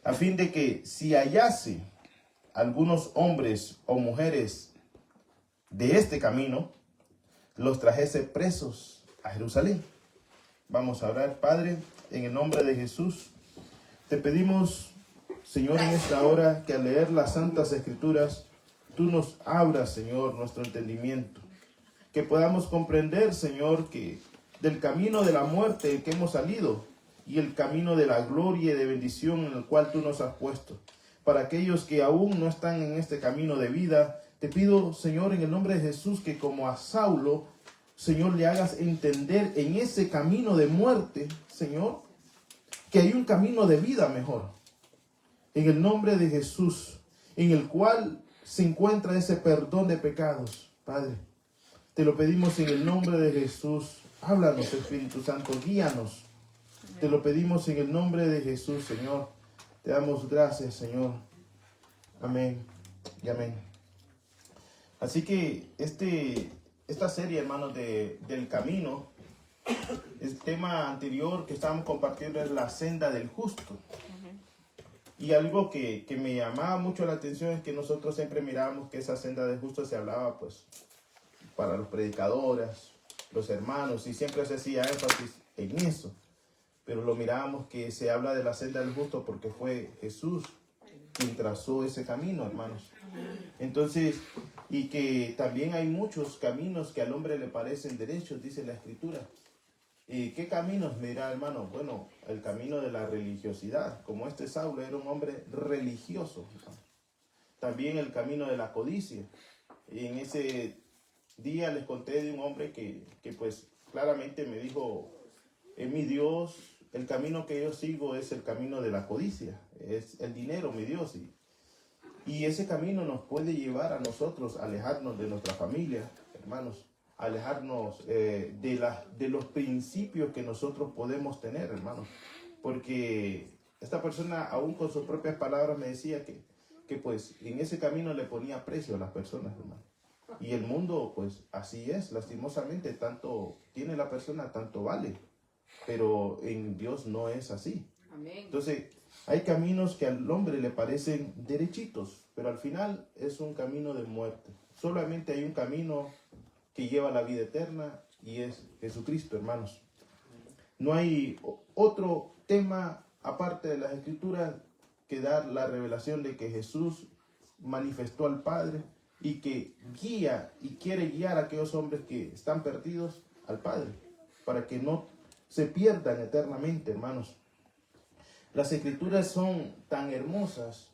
a fin de que si hallase algunos hombres o mujeres de este camino, los trajese presos a Jerusalén. Vamos a orar. Padre, en el nombre de Jesús, te pedimos, Señor, en esta hora, que al leer las Santas Escrituras, tú nos abras, Señor, nuestro entendimiento. Que podamos comprender, Señor, que del camino de la muerte que hemos salido y el camino de la gloria y de bendición en el cual tú nos has puesto. Para aquellos que aún no están en este camino de vida, te pido, Señor, en el nombre de Jesús, que como a Saulo, Señor, le hagas entender en ese camino de muerte, Señor, que hay un camino de vida mejor. En el nombre de Jesús, en el cual se encuentra ese perdón de pecados. Padre, te lo pedimos en el nombre de Jesús. Háblanos, Espíritu Santo, guíanos. Te lo pedimos en el nombre de Jesús, Señor. Te damos gracias, Señor. Amén y amén. Así que esta serie, hermanos, del camino, el tema anterior que estábamos compartiendo es la senda del justo. Y algo que me llamaba mucho la atención es que nosotros siempre mirábamos que esa senda del justo se hablaba, pues, para los predicadores, los hermanos, y siempre se hacía énfasis en eso. Pero lo mirábamos que se habla de la senda del justo porque fue Jesús quien trazó ese camino, hermanos. Entonces, y que también hay muchos caminos que al hombre le parecen derechos, dice la Escritura. ¿Y qué caminos? Me dirá, hermano, bueno, el camino de la religiosidad, como este Saulo era un hombre religioso. También el camino de la codicia. Y en ese día les conté de un hombre que pues claramente me dijo, es mi Dios, el camino que yo sigo es el camino de la codicia, es el dinero, mi Dios. Y ese camino nos puede llevar a nosotros a alejarnos de nuestra familia, hermanos, alejarnos de los principios que nosotros podemos tener, hermanos. Porque esta persona, aún con sus propias palabras, me decía que pues en ese camino le ponía precio a las personas, hermano. Y el mundo, pues así es, lastimosamente, tanto tiene la persona, tanto vale. Pero en Dios no es así. Amén. Entonces, hay caminos que al hombre le parecen derechitos, pero al final es un camino de muerte. Solamente hay un camino que lleva a la vida eterna y es Jesucristo, hermanos. No hay otro tema aparte de las Escrituras que dar la revelación de que Jesús manifestó al Padre y que guía y quiere guiar a aquellos hombres que están perdidos al Padre, para que no se pierdan eternamente, hermanos. Las Escrituras son tan hermosas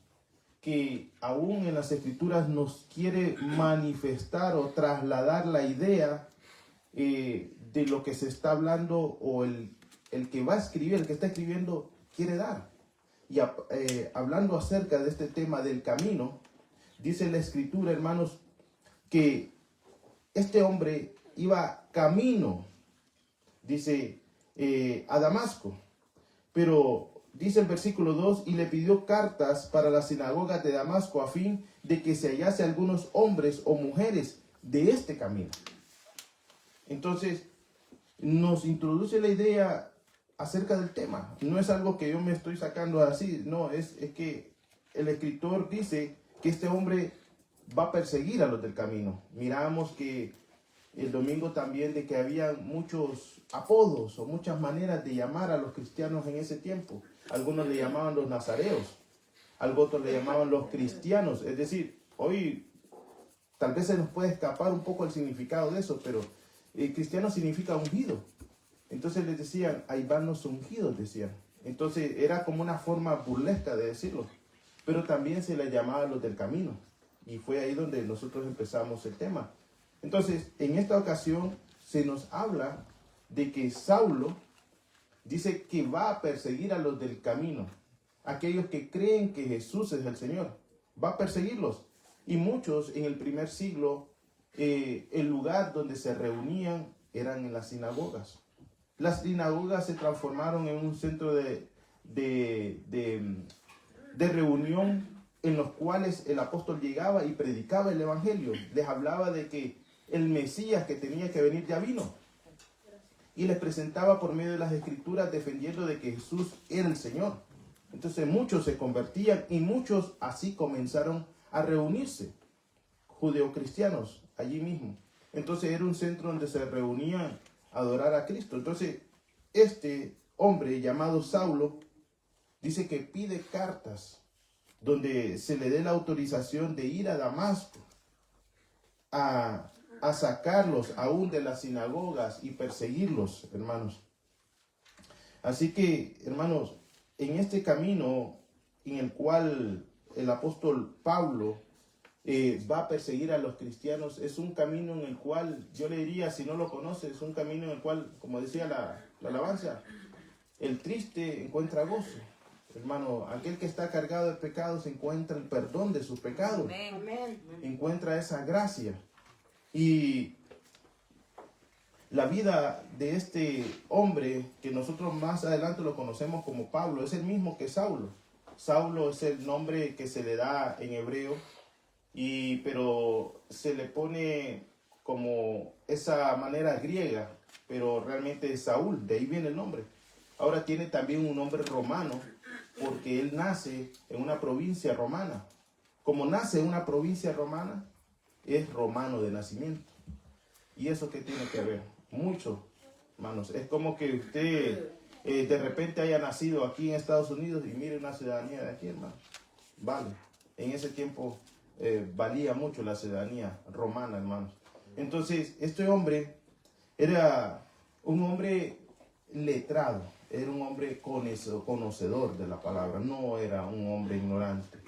que aún en las Escrituras nos quiere manifestar o trasladar la idea de lo que se está hablando, o el que va a escribir, el que está escribiendo, quiere dar. Y hablando acerca de este tema del camino, dice la Escritura, hermanos, que este hombre iba camino, dice, a Damasco. Pero dice el versículo 2, y le pidió cartas para las sinagogas de Damasco a fin de que se hallase algunos hombres o mujeres de este camino. Entonces, nos introduce la idea acerca del tema. No es algo que yo me estoy sacando así, no, es que el escritor dice que este hombre va a perseguir a los del camino. Miramos que el domingo también de que había muchos apodos o muchas maneras de llamar a los cristianos en ese tiempo. Algunos le llamaban los nazareos, otros le llamaban los cristianos. Es decir, hoy tal vez se nos puede escapar un poco el significado de eso, pero cristiano significa ungido. Entonces les decían, ahí van los ungidos, decían. Entonces era como una forma burlesca de decirlo, pero también se les llamaba los del camino. Y fue ahí donde nosotros empezamos el tema. Entonces, en esta ocasión se nos habla de que Saulo dice que va a perseguir a los del camino, aquellos que creen que Jesús es el Señor. Va a perseguirlos. Y muchos en el primer siglo, el lugar donde se reunían eran en las sinagogas. Las sinagogas se transformaron en un centro de reunión en los cuales el apóstol llegaba y predicaba el evangelio. Les hablaba de que el Mesías que tenía que venir ya vino. Y les presentaba por medio de las Escrituras defendiendo de que Jesús era el Señor. Entonces muchos se convertían y muchos así comenzaron a reunirse, judeocristianos, allí mismo. Entonces era un centro donde se reunían a adorar a Cristo. Entonces este hombre llamado Saulo dice que pide cartas donde se le dé la autorización de ir a Damasco a sacarlos aún de las sinagogas y perseguirlos, hermanos. Así que, hermanos, en este camino en el cual el apóstol Pablo va a perseguir a los cristianos, es un camino en el cual, yo le diría, si no lo conoces, es un camino en el cual, como decía la alabanza, el triste encuentra gozo. Hermano, aquel que está cargado de pecados encuentra el perdón de sus pecados. Amén. Encuentra esa gracia. Y la vida de este hombre, que nosotros más adelante lo conocemos como Pablo, es el mismo que Saulo. Saulo es el nombre que se le da en hebreo, pero se le pone como esa manera griega, pero realmente es Saúl, de ahí viene el nombre. Ahora tiene también un nombre romano, porque él nace en una provincia romana. Como nace en una provincia romana, es romano de nacimiento. ¿Y eso qué tiene que ver? Mucho, hermanos. Es como que usted de repente haya nacido aquí en Estados Unidos y mire una ciudadanía de aquí, hermano. Vale. En ese tiempo valía mucho la ciudadanía romana, hermanos. Entonces, este hombre era un hombre letrado, era un hombre conocedor de la palabra, no era un hombre ignorante.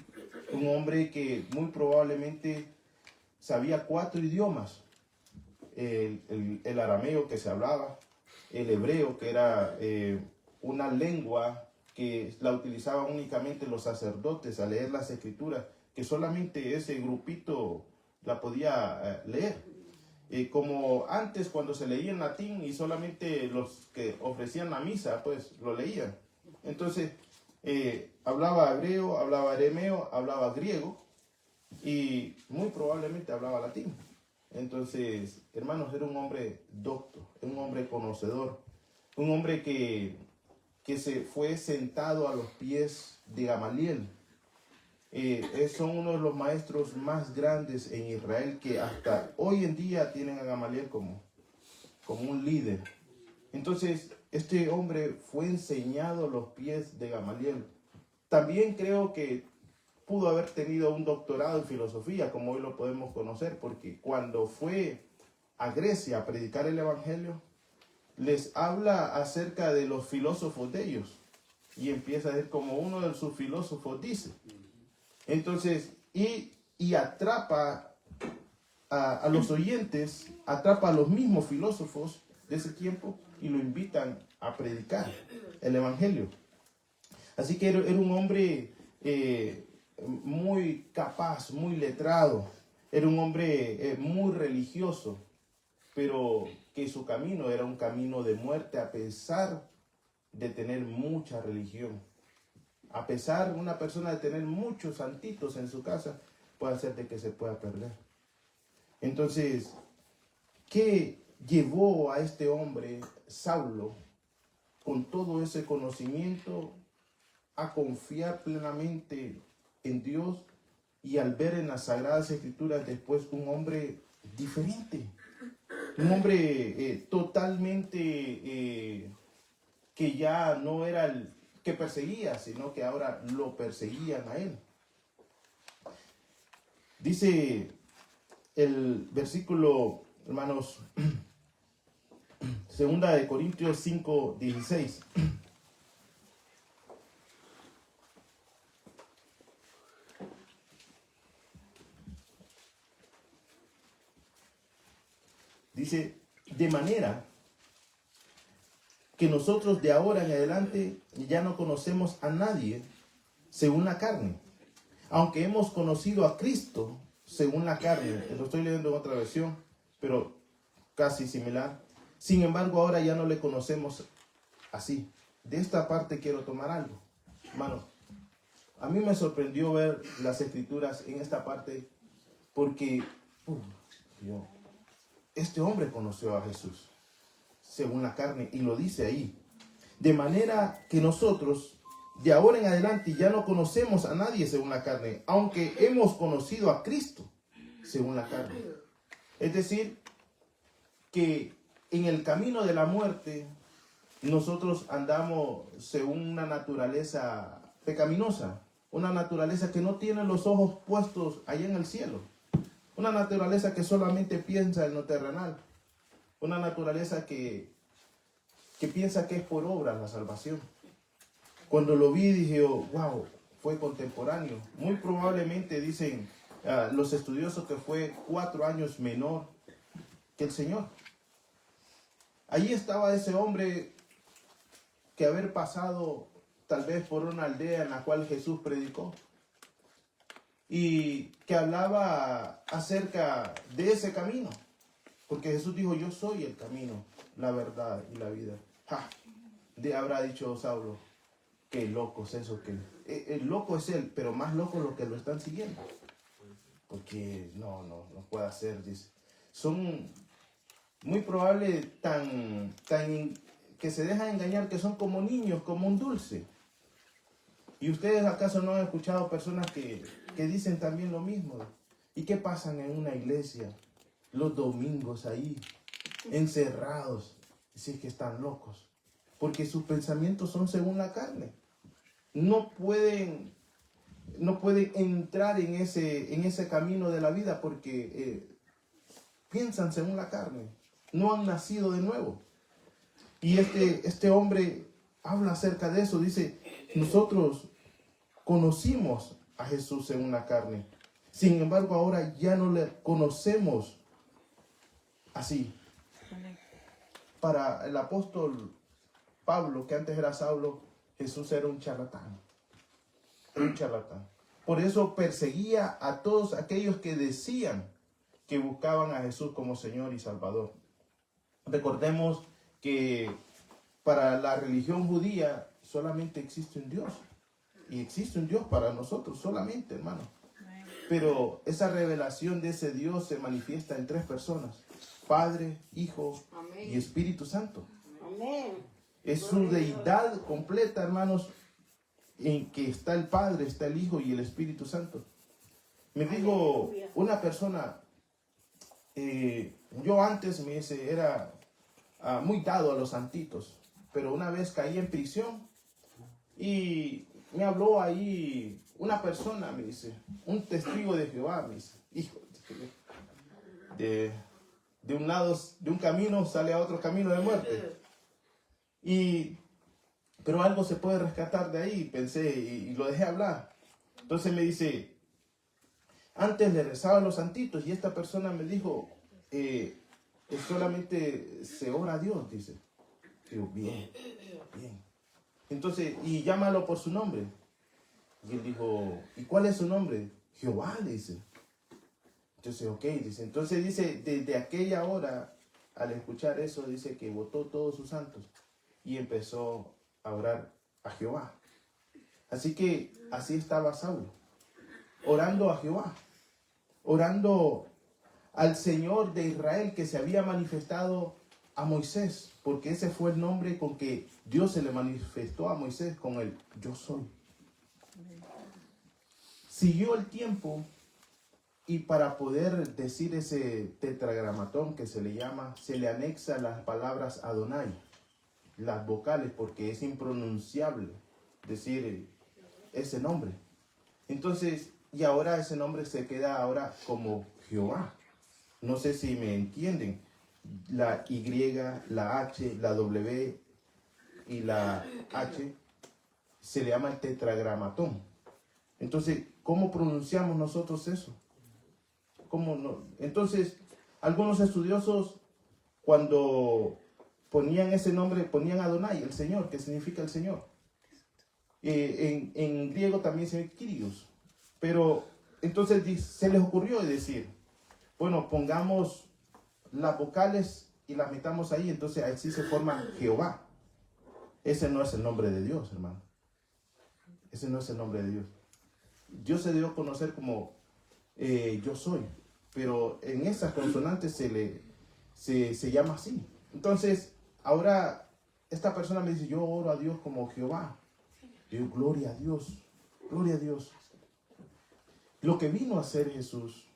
Un hombre que muy probablemente sabía 4 idiomas. El arameo que se hablaba, el hebreo, que era una lengua que la utilizaban únicamente los sacerdotes a leer las escrituras, que solamente ese grupito la podía leer. Como antes cuando se leía en latín y solamente los que ofrecían la misa pues lo leían. Entonces hablaba hebreo, hablaba arameo, hablaba griego y muy probablemente hablaba latín. Entonces, hermanos, era un hombre docto, un hombre conocedor, un hombre que se fue sentado a los pies de Gamaliel. Son uno de los maestros más grandes en Israel, que hasta hoy en día tienen a Gamaliel como un líder. Entonces, este hombre fue enseñado a los pies de Gamaliel. También creo que pudo haber tenido un doctorado en filosofía, como hoy lo podemos conocer, porque cuando fue a Grecia a predicar el evangelio, les habla acerca de los filósofos de ellos. Y empieza a decir como uno de sus filósofos dice. Entonces, y atrapa a los oyentes, atrapa a los mismos filósofos de ese tiempo y lo invitan a predicar el evangelio. Así que era un hombre muy capaz, muy letrado, era un hombre muy religioso, pero que su camino era un camino de muerte a pesar de tener mucha religión. A pesar de una persona de tener muchos santitos en su casa, puede hacer de que se pueda perder. Entonces, ¿qué llevó a este hombre, Saulo, con todo ese conocimiento, a confiar plenamente en Dios y al ver en las Sagradas Escrituras después un hombre diferente? Un hombre totalmente que ya no era el que perseguía, sino que ahora lo perseguían a él. Dice el versículo, hermanos, 2 de Corintios 5:16. Dice, de manera que nosotros de ahora en adelante ya no conocemos a nadie según la carne. Aunque hemos conocido a Cristo según la carne, lo estoy leyendo en otra versión, pero casi similar. Sin embargo, ahora ya no le conocemos así. De esta parte quiero tomar algo. Hermano, a mí me sorprendió ver las escrituras en esta parte porque este hombre conoció a Jesús según la carne y lo dice ahí. De manera que nosotros de ahora en adelante ya no conocemos a nadie según la carne, aunque hemos conocido a Cristo según la carne. Es decir, que en el camino de la muerte nosotros andamos según una naturaleza pecaminosa, una naturaleza que no tiene los ojos puestos allá en el cielo, una naturaleza que solamente piensa en lo terrenal, una naturaleza que piensa que es por obra la salvación. Cuando lo vi dije, oh, wow, fue contemporáneo. Muy probablemente dicen los estudiosos que fue 4 años menor que el Señor. Allí estaba ese hombre que haber pasado tal vez por una aldea en la cual Jesús predicó y que hablaba acerca de ese camino, porque Jesús dijo, yo soy el camino, la verdad y la vida. Habrá dicho Saulo, qué loco es eso, que el loco es él, pero más loco los que lo están siguiendo, porque no puede ser, dice. Son muy probable tan que se dejan engañar, que son como niños, como un dulce. ¿Y ustedes acaso no han escuchado personas que dicen también lo mismo? ¿Y qué pasan en una iglesia los domingos ahí, encerrados? Si es que están locos, porque sus pensamientos son según la carne. No pueden entrar en ese camino de la vida porque piensan según la carne. No han nacido de nuevo. Y este hombre habla acerca de eso. Dice, nosotros conocimos a Jesús según la carne. Sin embargo, ahora ya no le conocemos así. Para el apóstol Pablo, que antes era Saulo, Jesús era un charlatán. Un charlatán. Por eso perseguía a todos aquellos que decían que buscaban a Jesús como Señor y Salvador. Recordemos que para la religión judía solamente existe un Dios. Y existe un Dios para nosotros solamente, hermano. Pero esa revelación de ese Dios se manifiesta en 3 personas. Padre, Hijo y Espíritu Santo. Es su deidad completa, hermanos, en que está el Padre, está el Hijo y el Espíritu Santo. Me dijo una persona, yo antes era muy dado a los santitos, pero una vez caí en prisión y me habló ahí una persona, me dice, un testigo de Jehová, me dice, hijo, de un lado, de un camino sale a otro camino de muerte. Pero algo se puede rescatar de ahí, pensé, y lo dejé hablar. Entonces me dice, antes le rezaba a los santitos y esta persona me dijo, solamente se ora a Dios, dice. Digo, bien. Entonces, y llámalo por su nombre. Y él dijo, ¿y cuál es su nombre? Jehová, dice. Entonces, ok, dice. Entonces dice, desde aquella hora, al escuchar eso, dice que botó todos sus santos y empezó a orar a Jehová. Así que así estaba Saulo, orando a Jehová, orando al Señor de Israel que se había manifestado a Moisés, porque ese fue el nombre con que Dios se le manifestó a Moisés, con el yo soy. Siguió el tiempo y para poder decir ese tetragramatón que se le llama, se le anexa las palabras Adonai, las vocales, porque es impronunciable decir ese nombre. Entonces, y ahora ese nombre se queda ahora como Jehová. No sé si me entienden. La Y, la H, la W y la H se le llama el tetragramatón. Entonces, ¿cómo pronunciamos nosotros eso? ¿Cómo no? Entonces, algunos estudiosos, cuando ponían ese nombre, ponían Adonai, el Señor, que significa el Señor. En griego también se ve Kyrios. Pero entonces se les ocurrió decir, bueno, pongamos las vocales y las metamos ahí, entonces así se forma Jehová. Ese no es el nombre de Dios, hermano. Ese no es el nombre de Dios. Dios se dio a conocer como yo soy, pero en esas consonantes se llama así. Entonces, ahora esta persona me dice, yo oro a Dios como Jehová. Digo, gloria a Dios, gloria a Dios. Lo que vino a hacer Jesús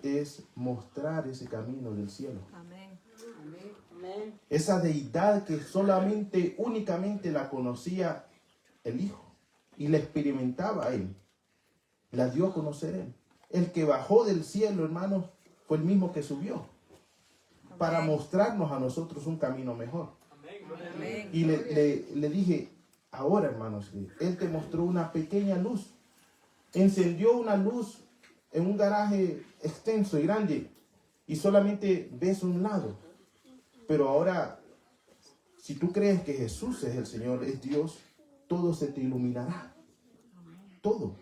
es mostrar ese camino del cielo. Amén. Amén. Esa deidad que solamente, únicamente la conocía el Hijo y la experimentaba Él. La dio a conocer Él. El que bajó del cielo, hermanos, fue el mismo que subió para mostrarnos a nosotros un camino mejor. Amén. Y le dije, ahora, hermanos, Él te mostró una pequeña luz. Encendió una luz en un garaje extenso y grande y solamente ves un lado. Pero ahora, si tú crees que Jesús es el Señor, es Dios, todo se te iluminará. Todo.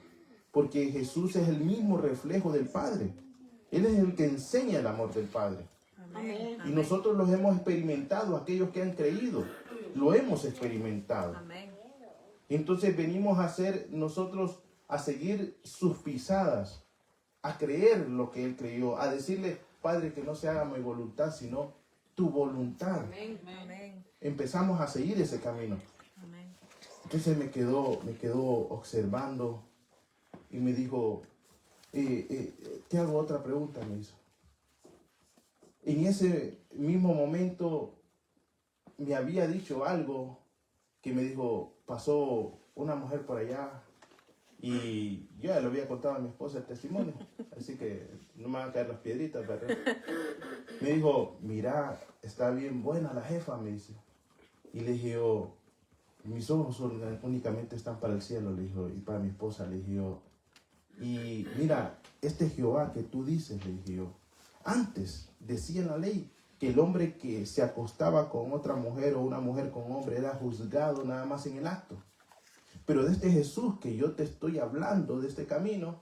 Porque Jesús es el mismo reflejo del Padre. Él es el que enseña el amor del Padre. Amén. Y nosotros los hemos experimentado, aquellos que han creído, lo hemos experimentado. Amén. Entonces venimos a hacer nosotros, a seguir sus pisadas, a creer lo que Él creyó, a decirle, Padre, que no se haga mi voluntad, sino tu voluntad. Amén. Empezamos a seguir ese camino. Amén. Entonces me quedó observando y me dijo, te hago otra pregunta, me hizo. En ese mismo momento me había dicho algo que me dijo, pasó una mujer por allá y yo ya le había contado a mi esposa el testimonio, así que no me van a caer las piedritas, ¿verdad? Me dijo, mira, está bien buena la jefa, me dice. Y le dije yo, mis ojos únicamente están para el cielo, le dijo, y para mi esposa, le dije yo. Y mira, este Jehová que tú dices, le dije yo, antes decía en la ley que el hombre que se acostaba con otra mujer o una mujer con hombre era juzgado nada más en el acto. Pero de este Jesús que yo te estoy hablando, de este camino,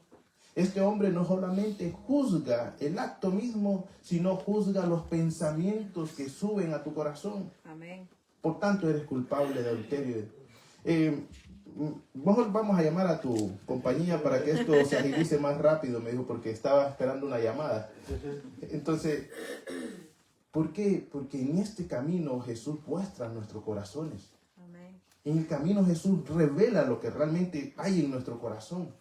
este hombre no solamente juzga el acto mismo, sino juzga los pensamientos que suben a tu corazón. Amén. Por tanto, eres culpable de adulterio. Mejor vamos a llamar a tu compañía para que esto se agilice más rápido, me dijo, porque estaba esperando una llamada. Entonces, ¿por qué? Porque en este camino Jesús muestra nuestros corazones. Amén. En el camino Jesús revela lo que realmente hay en nuestro corazón.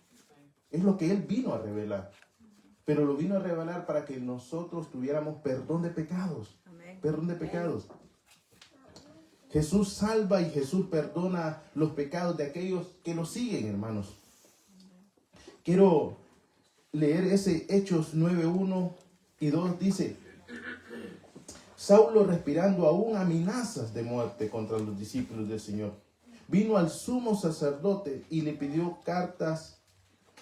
Es lo que Él vino a revelar. Pero lo vino a revelar para que nosotros tuviéramos perdón de pecados. Amén. Perdón de pecados. Jesús salva y Jesús perdona los pecados de aquellos que lo siguen, hermanos. Quiero leer ese Hechos 9:1 y 2. Dice, Saulo, respirando aún amenazas de muerte contra los discípulos del Señor, vino al sumo sacerdote y le pidió cartas,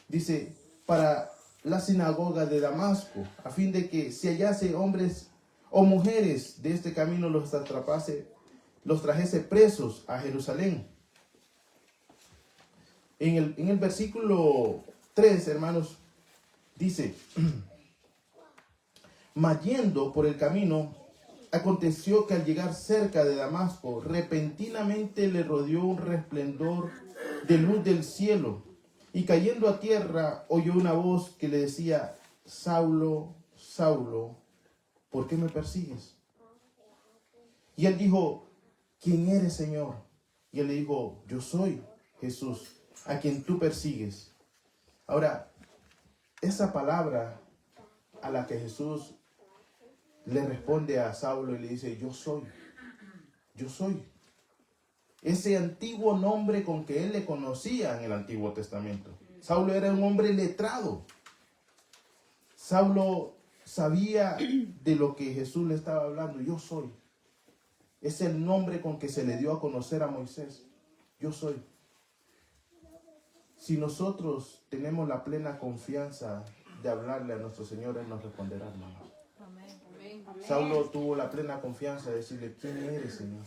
dice, para la sinagoga de Damasco, a fin de que si hallase hombres o mujeres de este camino los atrapase, los trajese presos a Jerusalén. En el versículo 3, hermanos, dice, mas yendo por el camino, aconteció que al llegar cerca de Damasco, repentinamente le rodeó un resplendor de luz del cielo, y cayendo a tierra, oyó una voz que le decía, Saulo, Saulo, ¿por qué me persigues? Y él dijo, ¿quién eres, Señor? Y él le dijo, yo soy Jesús, a quien tú persigues. Ahora, esa palabra a la que Jesús le responde a Saulo y le dice, yo soy, yo soy. Ese antiguo nombre con que él le conocía en el Antiguo Testamento. Saulo era un hombre letrado. Saulo sabía de lo que Jesús le estaba hablando, yo soy. Es el nombre con que se le dio a conocer a Moisés. Yo soy. Si nosotros tenemos la plena confianza de hablarle a nuestro Señor, Él nos responderá, hermanos. Amén. Saulo tuvo la plena confianza de decirle, ¿quién eres, Señor?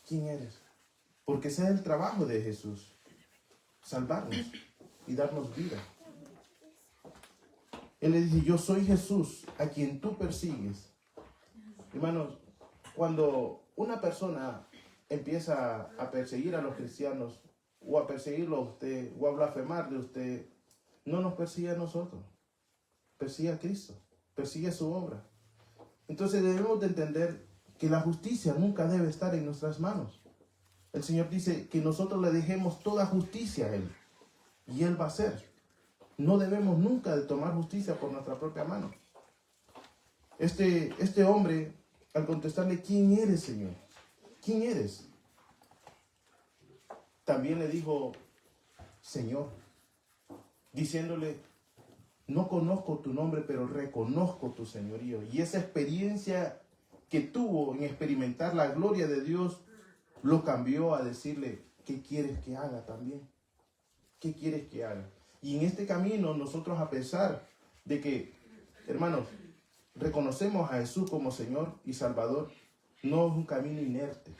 ¿Quién eres? Porque ese es el trabajo de Jesús. Salvarnos y darnos vida. Él le dice, yo soy Jesús, a quien tú persigues. Hermanos, cuando una persona empieza a perseguir a los cristianos, o a perseguirlo a usted, o a blasfemar de usted, no nos persigue a nosotros, persigue a Cristo, persigue su obra. Entonces debemos de entender que la justicia nunca debe estar en nuestras manos. El Señor dice que nosotros le dejemos toda justicia a Él. Y Él va a hacer. No debemos nunca de tomar justicia por nuestra propia mano. Este hombre, al contestarle, ¿quién eres, Señor? ¿Quién eres? También le dijo, Señor, diciéndole, no conozco tu nombre, pero reconozco tu señorío. Y esa experiencia que tuvo en experimentar la gloria de Dios, lo cambió a decirle, ¿qué quieres que haga también? ¿Qué quieres que haga? Y en este camino nosotros, a pesar de que, hermanos, reconocemos a Jesús como Señor y Salvador, no es un camino inerte.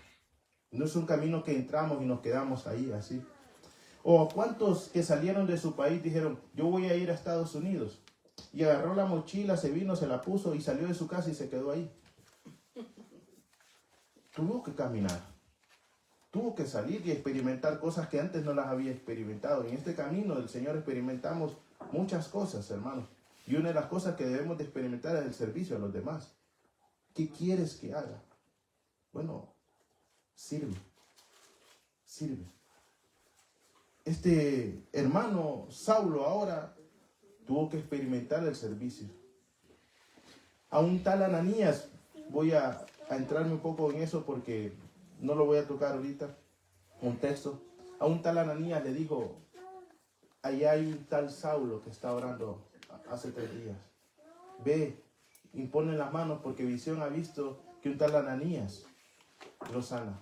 No es un camino que entramos y nos quedamos ahí así. O cuántos que salieron de su país dijeron, yo voy a ir a Estados Unidos. Y agarró la mochila, se vino, se la puso y salió de su casa y se quedó ahí. Tuvo que caminar. Tuvo que salir y experimentar cosas que antes no las había experimentado. En este camino del Señor experimentamos muchas cosas, hermanos. Y una de las cosas que debemos de experimentar es el servicio a los demás. ¿Qué quieres que haga? Bueno, sirve. Sirve. Este hermano Saulo ahora tuvo que experimentar el servicio. A un tal Ananías, voy a entrarme un poco en eso porque no lo voy a tocar ahorita, un texto. A un tal Ananías le dijo, allá hay un tal Saulo que está orando hace 3 días. Ve, impone las manos porque visión ha visto que un tal Ananías lo sana.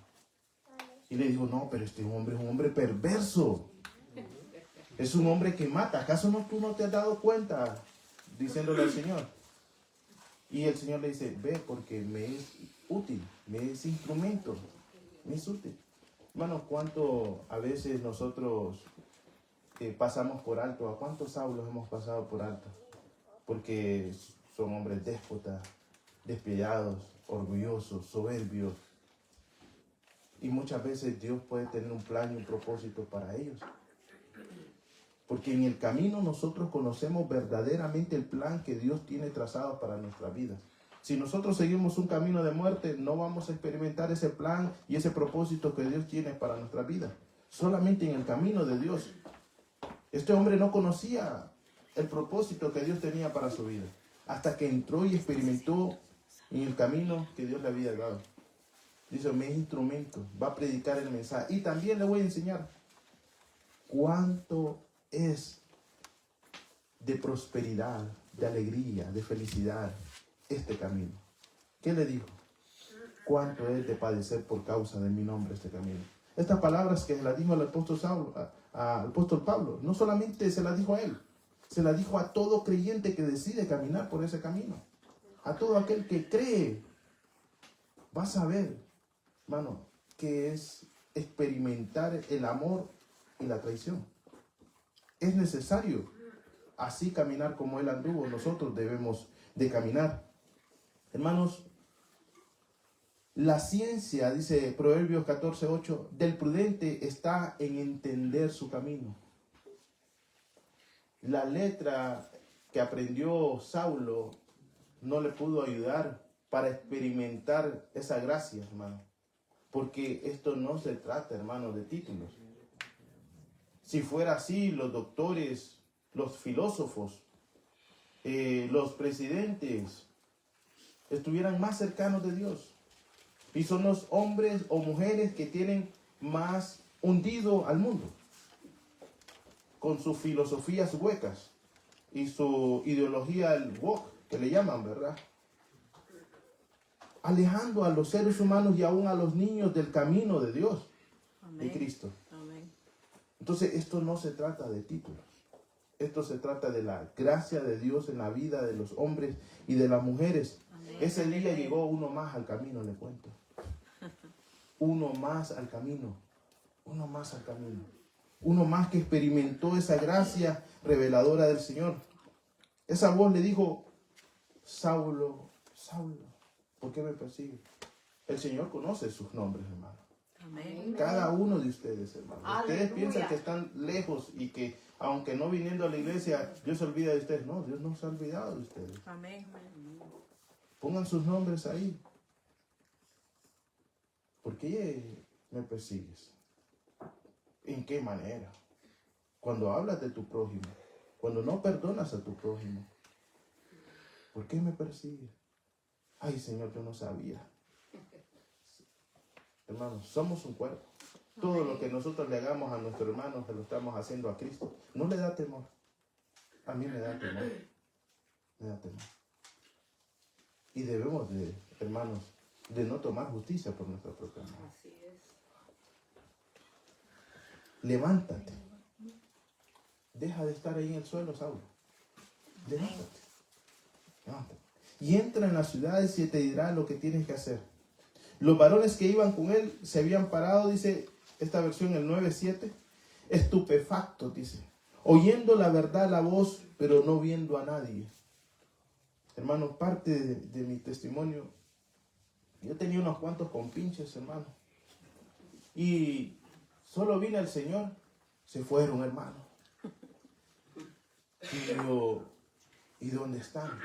Y le dijo, no, pero este hombre es un hombre perverso. Es un hombre que mata. ¿Acaso tú no te has dado cuenta? Diciéndole al Señor. Y el Señor le dice, ve, porque me es útil, me es instrumento, me es útil. Hermanos, ¿cuánto a veces nosotros pasamos por alto? ¿A cuántos Saulos hemos pasado por alto? Porque son hombres déspotas, despiadados, orgullosos, soberbios. Y muchas veces Dios puede tener un plan y un propósito para ellos. Porque en el camino nosotros conocemos verdaderamente el plan que Dios tiene trazado para nuestras vidas. Si nosotros seguimos un camino de muerte, no vamos a experimentar ese plan y ese propósito que Dios tiene para nuestra vida. Solamente en el camino de Dios. Este hombre no conocía el propósito que Dios tenía para su vida, hasta que entró y experimentó en el camino que Dios le había dado. Dice, me es instrumento, va a predicar el mensaje. Y también le voy a enseñar cuánto es de prosperidad, de alegría, de felicidad este camino. ¿Qué le dijo? Cuánto es de padecer por causa de mi nombre este camino. Estas palabras que se las dijo al apóstol Pablo, no solamente se las dijo a él, se las dijo a todo creyente que decide caminar por ese camino. A todo aquel que cree, va a saber, hermano, que es experimentar el amor y la traición. Es necesario así caminar como él anduvo. Nosotros debemos de caminar. Hermanos, la ciencia, dice Proverbios 14:8, del prudente está en entender su camino. La letra que aprendió Saulo no le pudo ayudar para experimentar esa gracia, hermano. Porque esto no se trata, hermano, de títulos. Si fuera así, los doctores, los filósofos, los presidentes estuvieran más cercanos de Dios. Y son los hombres o mujeres que tienen más hundido al mundo con sus filosofías huecas y su ideología el woke, que le llaman, ¿verdad? Alejando a los seres humanos y aún a los niños del camino de Dios, Amén. de Cristo. Amén. Entonces, esto no se trata de títulos. Esto se trata de la gracia de Dios en la vida de los hombres y de las mujeres. Amén. Ese día Amén. llegó uno más al camino, le cuento. Uno más al camino. Uno más al camino. Uno más que experimentó esa gracia reveladora del Señor. Esa voz le dijo, Saulo, Saulo, ¿por qué me persigue? El Señor conoce sus nombres, hermano. Amén. Cada uno de ustedes, hermano. Ustedes Aleluya. piensan que están lejos y que, aunque no viniendo a la iglesia, Dios se olvida de ustedes. No, Dios no se ha olvidado de ustedes. Amén. Pongan sus nombres ahí. Porque me persigues? ¿En qué manera? Cuando hablas de tu prójimo, cuando no perdonas a tu prójimo, ¿por qué me persigues? Ay, Señor, yo no sabía. Hermanos, somos un cuerpo. Todo lo que nosotros le hagamos a nuestro hermano, se lo estamos haciendo a Cristo. No le da temor. A mí me da temor. Me da temor. Y debemos de, hermanos, de no tomar justicia por nuestra propia mano. Así es. Levántate. Deja de estar ahí en el suelo, Saulo. Levántate. Levántate. Y entra en las ciudades y te dirá lo que tienes que hacer. Los varones que iban con él se habían parado, dice esta versión, el 9:7, estupefactos, dice, oyendo la verdad la voz, pero no viendo a nadie. Hermano, parte de mi testimonio, yo tenía unos cuantos compinches, hermano, y solo vine al Señor, se fueron, hermano. Y yo, ¿y dónde están?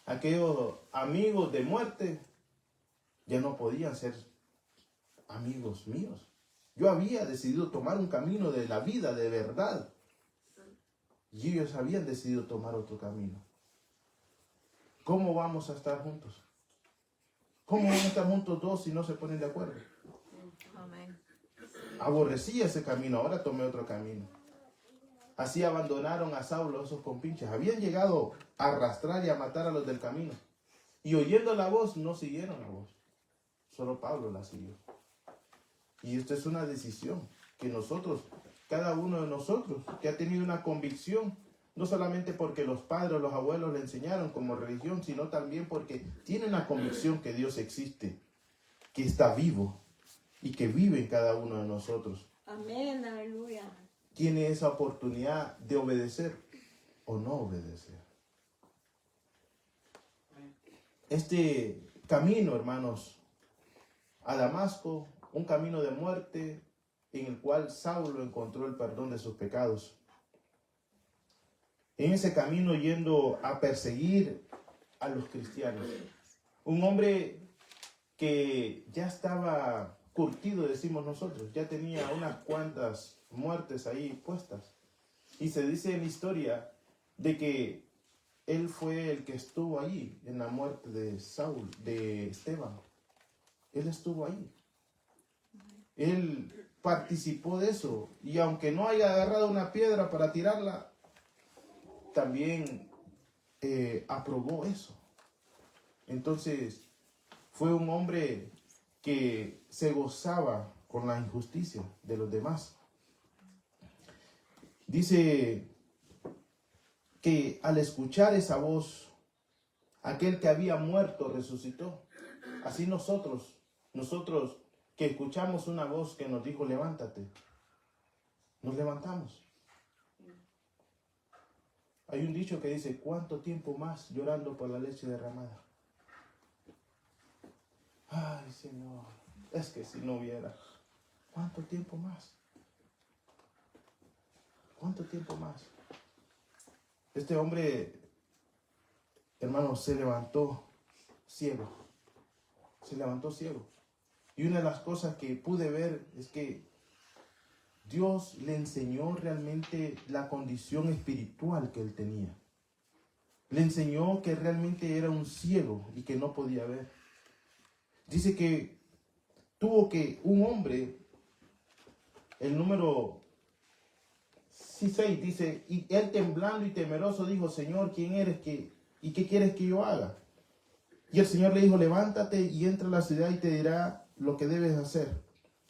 Aquellos amigos de muerte ya no podían ser amigos míos. Yo había decidido tomar un camino de la vida, de verdad. Y ellos habían decidido tomar otro camino. ¿Cómo vamos a estar juntos? ¿Cómo van a estar juntos dos si no se ponen de acuerdo? Amén. Aborrecí ese camino, ahora tomé otro camino. Así abandonaron a Saulo esos compinches. Habían llegado a arrastrar y a matar a los del camino. Y oyendo la voz, no siguieron la voz. Solo Pablo la siguió. Y esto es una decisión que nosotros, cada uno de nosotros, que ha tenido una convicción, no solamente porque los padres o los abuelos le enseñaron como religión, sino también porque tiene una convicción que Dios existe, que está vivo y que vive en cada uno de nosotros. Amén, aleluya. Tiene esa oportunidad de obedecer o no obedecer. Este camino, hermanos, a Damasco, un camino de muerte en el cual Saulo encontró el perdón de sus pecados. En ese camino yendo a perseguir a los cristianos. Un hombre que ya estaba curtido, decimos nosotros, ya tenía unas cuantas muertes ahí puestas. Y se dice en la historia de que él fue el que estuvo allí en la muerte de Saúl, de Esteban. Él estuvo ahí. Él participó de eso. Y aunque no haya agarrado una piedra para tirarla, también aprobó eso. Entonces, fue un hombre que se gozaba con la injusticia de los demás. Dice que al escuchar esa voz, aquel que había muerto resucitó. Así nosotros que escuchamos una voz que nos dijo levántate, nos levantamos. Hay un dicho que dice, ¿cuánto tiempo más llorando por la leche derramada? Ay, Señor, es que si no hubiera, ¿cuánto tiempo más? ¿Cuánto tiempo más? Este hombre, hermano, se levantó ciego. Se levantó ciego. Y una de las cosas que pude ver es que Dios le enseñó realmente la condición espiritual que él tenía. Le enseñó que realmente era un ciego y que no podía ver. Dice que tuvo que un hombre, el número 6 dice, y él temblando y temeroso dijo, Señor, ¿quién eres y qué quieres que yo haga? Y el Señor le dijo, levántate y entra a la ciudad y te dirá lo que debes hacer.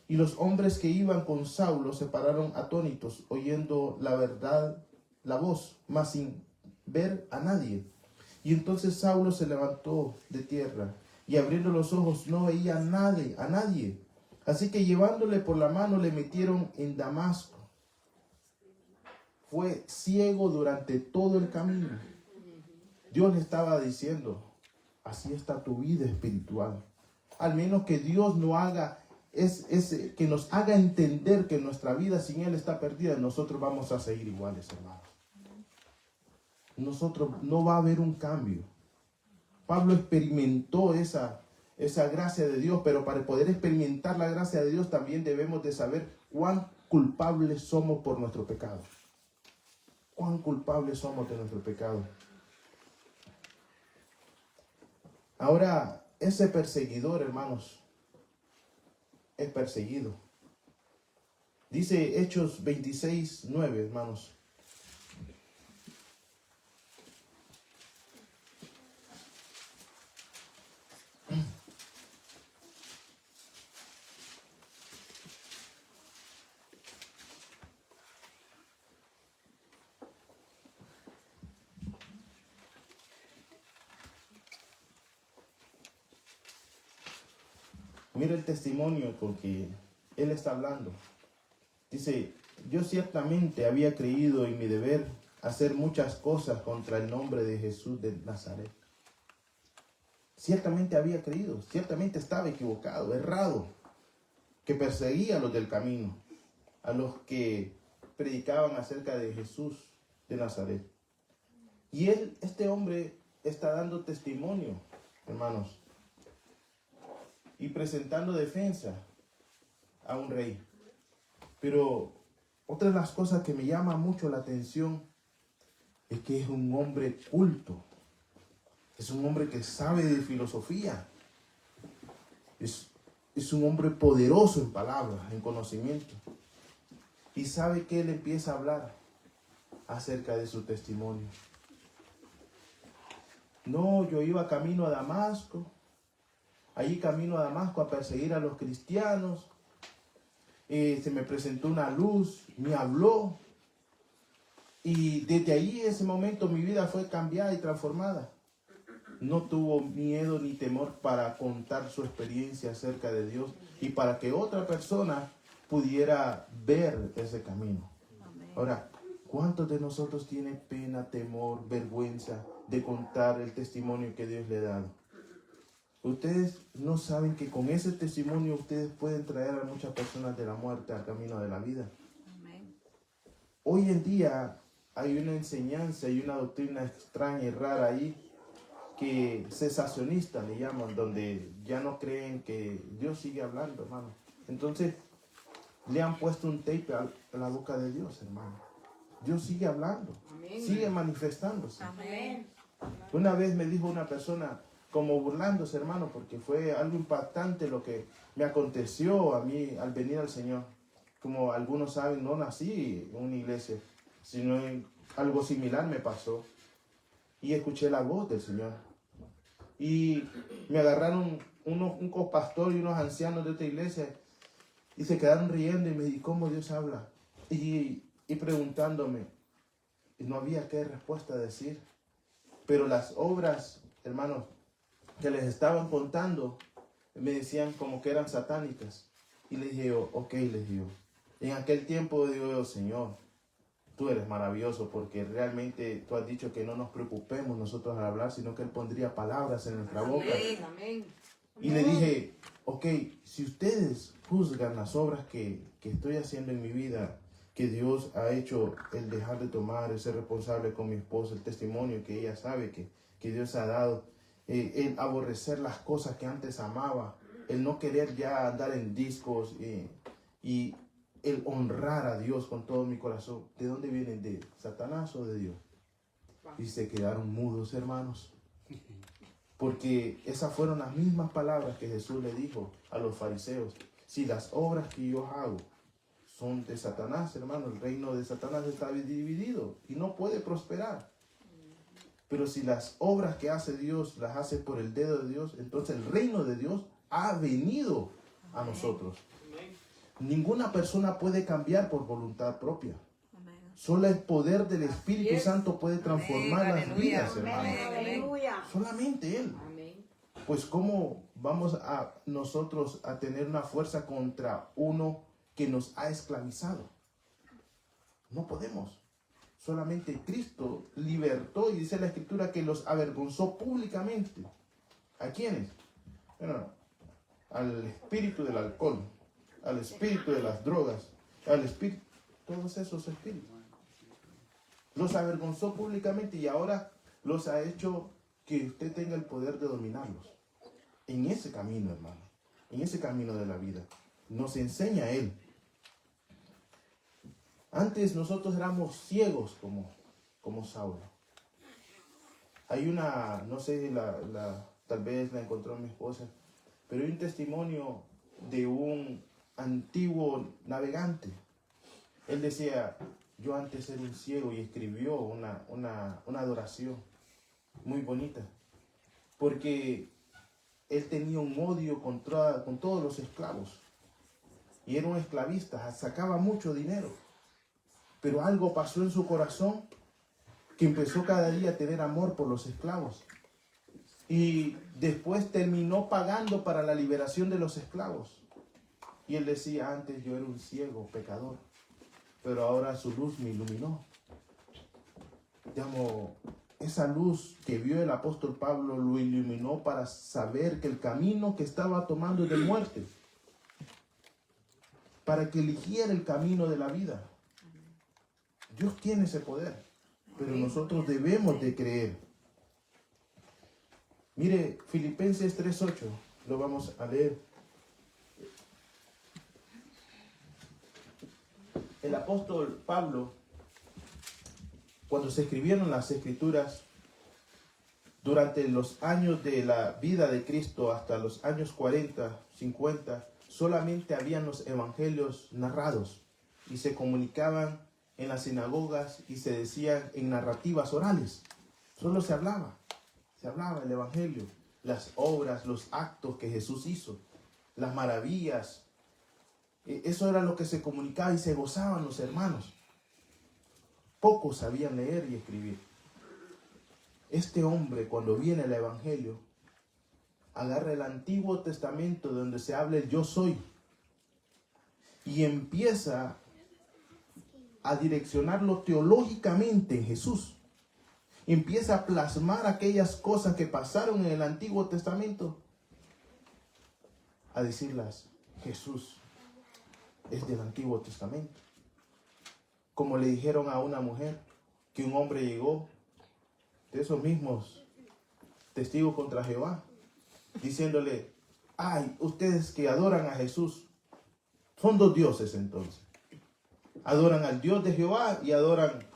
Y los hombres que iban con Saulo se pararon atónitos, oyendo la verdad, la voz, mas sin ver a nadie. Y entonces Saulo se levantó de tierra y abriendo los ojos no veía a nadie. Así que llevándole por la mano le metieron en Damasco. Fue ciego durante todo el camino. Dios le estaba diciendo, así está tu vida espiritual. Al menos que Dios no haga, que nos haga entender que nuestra vida sin Él está perdida, nosotros vamos a seguir iguales, hermanos. Nosotros no va a haber un cambio. Pablo experimentó esa esa gracia de Dios, pero para poder experimentar la gracia de Dios también debemos de saber cuán culpables somos por nuestro pecado. Cuán culpables somos de nuestro pecado. Ahora, ese perseguidor, hermanos, es perseguido. Dice Hechos 26:9, hermanos. Mira el testimonio con que él está hablando. Dice, yo ciertamente había creído en mi deber hacer muchas cosas contra el nombre de Jesús de Nazaret. Ciertamente había creído, ciertamente estaba equivocado, errado, que perseguía a los del camino, a los que predicaban acerca de Jesús de Nazaret. Y este hombre está dando testimonio, hermanos, y presentando defensa a un rey. Pero otra de las cosas que me llama mucho la atención es que es un hombre culto. Es un hombre que sabe de filosofía. Es un hombre poderoso en palabras, en conocimiento. Y sabe que él empieza a hablar acerca de su testimonio. No, yo iba camino a Damasco. Allí camino a Damasco a perseguir a los cristianos. Se me presentó una luz, me habló. Y desde ahí, ese momento, mi vida fue cambiada y transformada. No tuvo miedo ni temor para contar su experiencia acerca de Dios y para que otra persona pudiera ver ese camino. Amén. Ahora, ¿cuántos de nosotros tienen pena, temor, vergüenza de contar el testimonio que Dios le ha dado? Ustedes no saben que con ese testimonio ustedes pueden traer a muchas personas de la muerte al camino de la vida. Amén. Hoy en día hay una enseñanza y una doctrina extraña y rara ahí que cesacionista le llaman, donde ya no creen que Dios sigue hablando, hermano. Entonces le han puesto un tape a la boca de Dios, hermano. Dios sigue hablando, sigue manifestándose. Amén. Una vez me dijo una persona, como burlándose, hermano, porque fue algo impactante lo que me aconteció a mí al venir al Señor. Como algunos saben, no nací en una iglesia, sino en algo similar me pasó. Y escuché la voz del Señor. Y me agarraron un copastor y unos ancianos de otra iglesia y se quedaron riendo y me dijeron, ¿cómo Dios habla? Y preguntándome, y no había qué respuesta decir. Pero las obras, hermanos, que les estaban contando, me decían como que eran satánicas. Y le dije yo, ok, les digo. En aquel tiempo digo yo, Señor, tú eres maravilloso porque realmente tú has dicho que no nos preocupemos nosotros al hablar, sino que Él pondría palabras en nuestra boca. Amén. Amén. Y le dije, ok, si ustedes juzgan las obras que estoy haciendo en mi vida, que Dios ha hecho el dejar de tomar, el ser responsable con mi esposa, el testimonio que ella sabe que Dios ha dado, el aborrecer las cosas que antes amaba, el no querer ya andar en discos y el honrar a Dios con todo mi corazón. ¿De dónde vienen? ¿De Satanás o de Dios? Y se quedaron mudos, hermanos. Porque esas fueron las mismas palabras que Jesús le dijo a los fariseos. Si las obras que yo hago son de Satanás, hermano, el reino de Satanás está dividido y no puede prosperar. Pero si las obras que hace Dios las hace por el dedo de Dios, entonces el reino de Dios ha venido a nosotros. Ninguna persona puede cambiar por voluntad propia. Amén. Solo el poder del Espíritu Santo puede transformar las Aleluya. vidas, hermano. Aleluya. Solamente Él. Amén. Pues ¿cómo vamos a nosotros a tener una fuerza contra uno que nos ha esclavizado? No podemos. Solamente Cristo libertó y dice la Escritura que los avergonzó públicamente. ¿A quiénes? Bueno, al espíritu del alcohol, al espíritu de las drogas, al espíritu, todos esos espíritus. Los avergonzó públicamente y ahora los ha hecho que usted tenga el poder de dominarlos. en ese camino, hermano, en ese camino de la vida. Nos enseña Él. Antes nosotros éramos ciegos como Saulo. Hay una, no sé, tal vez la encontró mi esposa, pero hay un testimonio de un antiguo navegante. Él decía, yo antes era un ciego, y escribió una adoración muy bonita, porque él tenía un odio con todos los esclavos, y era un esclavista, sacaba mucho dinero, pero algo pasó en su corazón que empezó cada día a tener amor por los esclavos, y después terminó pagando para la liberación de los esclavos. Y él decía, antes yo era un ciego, pecador, pero ahora su luz me iluminó. Esa luz que vio el apóstol Pablo lo iluminó para saber que el camino que estaba tomando es de muerte, para que eligiera el camino de la vida. Dios tiene ese poder, pero nosotros debemos de creer. Mire, Filipenses 3:8, lo vamos a leer. El apóstol Pablo, cuando se escribieron las escrituras, durante los años de la vida de Cristo, hasta los años 40, 50, solamente habían los evangelios narrados y se comunicaban en las sinagogas y se decían en narrativas orales. Solo se hablaba el evangelio, las obras, los actos que Jesús hizo, las maravillas. Eso era lo que se comunicaba y se gozaban los hermanos. Pocos sabían leer y escribir. Este hombre, cuando viene el evangelio, agarra el Antiguo Testamento donde se habla el yo soy y empieza a direccionarlo teológicamente en Jesús. Empieza a plasmar aquellas cosas que pasaron en el Antiguo Testamento, a decirlas, Jesús es del Antiguo Testamento. Como le dijeron a una mujer que un hombre llegó de esos mismos testigos contra Jehová, diciéndole, ay, ustedes que adoran a Jesús, son dos dioses entonces. Adoran al Dios de Jehová y adoran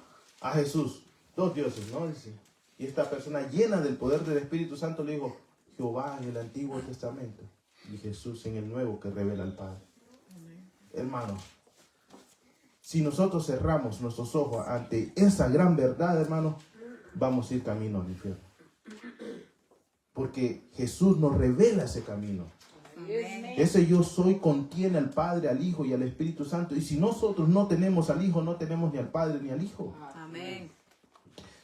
a Jesús. Dos dioses, ¿no? Dice. Y esta persona llena del poder del Espíritu Santo le dijo, Jehová en el Antiguo Testamento y Jesús en el Nuevo que revela al Padre. Hermano, si nosotros cerramos nuestros ojos ante esa gran verdad, hermano, vamos a ir camino al infierno. Porque Jesús nos revela ese camino. Amén. Ese yo soy contiene al Padre, al Hijo y al Espíritu Santo. Y si nosotros no tenemos al Hijo, no tenemos ni al Padre ni al Hijo. Amén.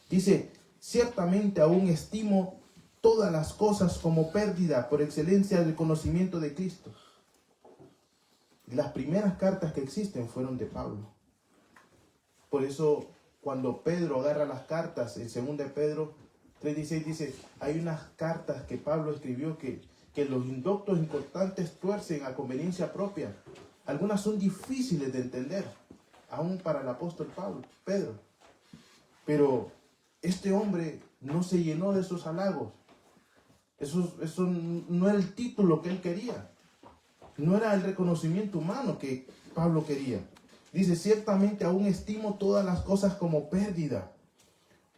Dice, ciertamente aún estimo todas las cosas como pérdida por excelencia del conocimiento de Cristo. Las primeras cartas que existen fueron de Pablo. Por eso, cuando Pedro agarra las cartas en 2 de Pedro 3:16 dice, hay unas cartas que Pablo escribió que los indoctos importantes tuercen a conveniencia propia. Algunas son difíciles de entender, aún para el apóstol Pedro. Pero este hombre no se llenó de esos halagos. Eso no era el título que él quería. No era el reconocimiento humano que Pablo quería. Dice, ciertamente aún estimo todas las cosas como pérdida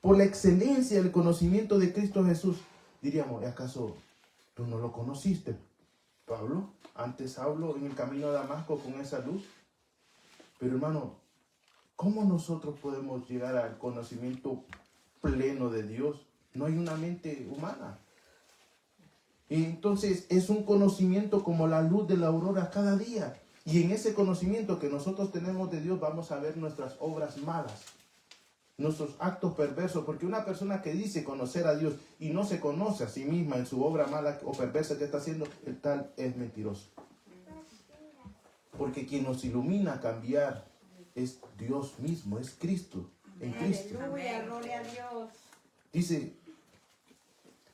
por la excelencia del conocimiento de Cristo Jesús. Diríamos, ¿acaso tú no lo conociste, Pablo? Antes hablo en el camino a Damasco con esa luz. Pero hermano, ¿cómo nosotros podemos llegar al conocimiento pleno de Dios? No hay una mente humana. Y entonces es un conocimiento como la luz de la aurora cada día. Y en ese conocimiento que nosotros tenemos de Dios vamos a ver nuestras obras malas, nuestros actos perversos. Porque una persona que dice conocer a Dios y no se conoce a sí misma en su obra mala o perversa que está haciendo, el tal es mentiroso. Porque quien nos ilumina a cambiar es Dios mismo, es Cristo, en Cristo. Aleluya, gloria a Dios. Dice,